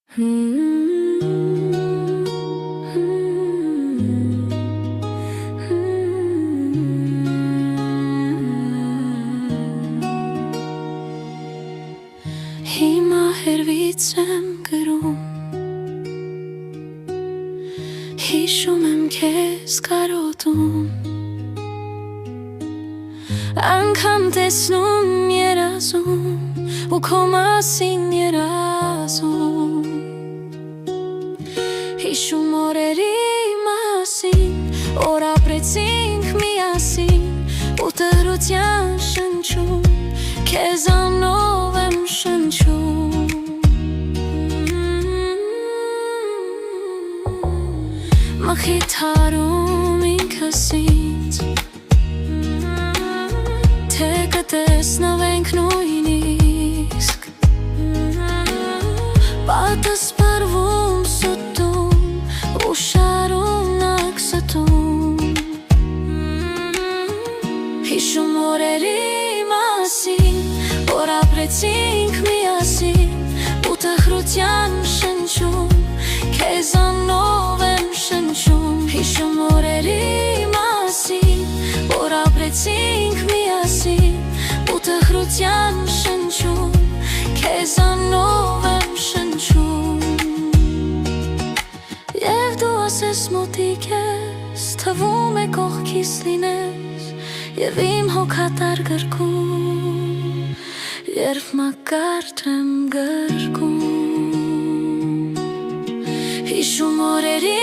Հիմա հերվից եմ գրում, հիշում եմ քեզ կարոտում, անգամ տեսնում երազում ու քո մասին երազում, հիշում օրերի մասին, որ ապրեցինք միասին ու տհրության շնչում քեզանով եմ շնչում, մխիթարում ինքս ինձ, թե կտեսնվենք նույնիսկ, պատս պարվում սուտում ու շարունակ ստում, հիշում օրերի մասին, որ ապրեցինք միասին ու տխրության շնչում քեզանով եմ շնչում, հիշում օրերի մասին, որ ապրեցինք միասին ու տխրության շնչում քեզանով եմ շնչում, և դու ասես մոտիկ ես, թվում է կողքիս լինես, և իմ հոգատար գրքում, երբ մակարդ եմ գրկում, հիշում օրերի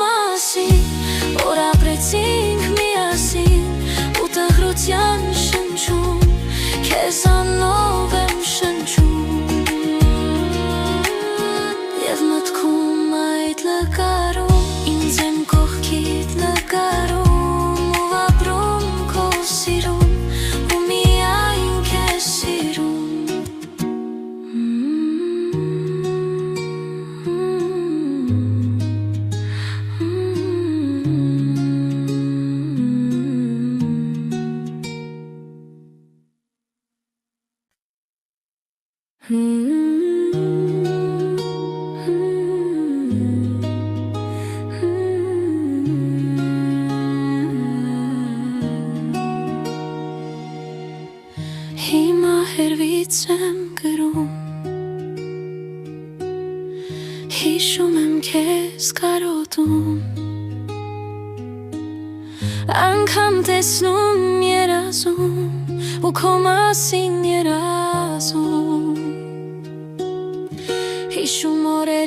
մասին, որ ապրեցինք միասին ու տխրության շնչում քեզանով եմ շնչում, և մտքում այդ լկարում ինձ եմ կողքիդ նկարում ու ապրում քո սիրում ու միայն քեզ սիրում, Հիմա հերվից եմ գրում, հիշում եմ քեզ կարոտում, անգամ տեսնում երազում ու քո մասին երազում, հիշում օրերի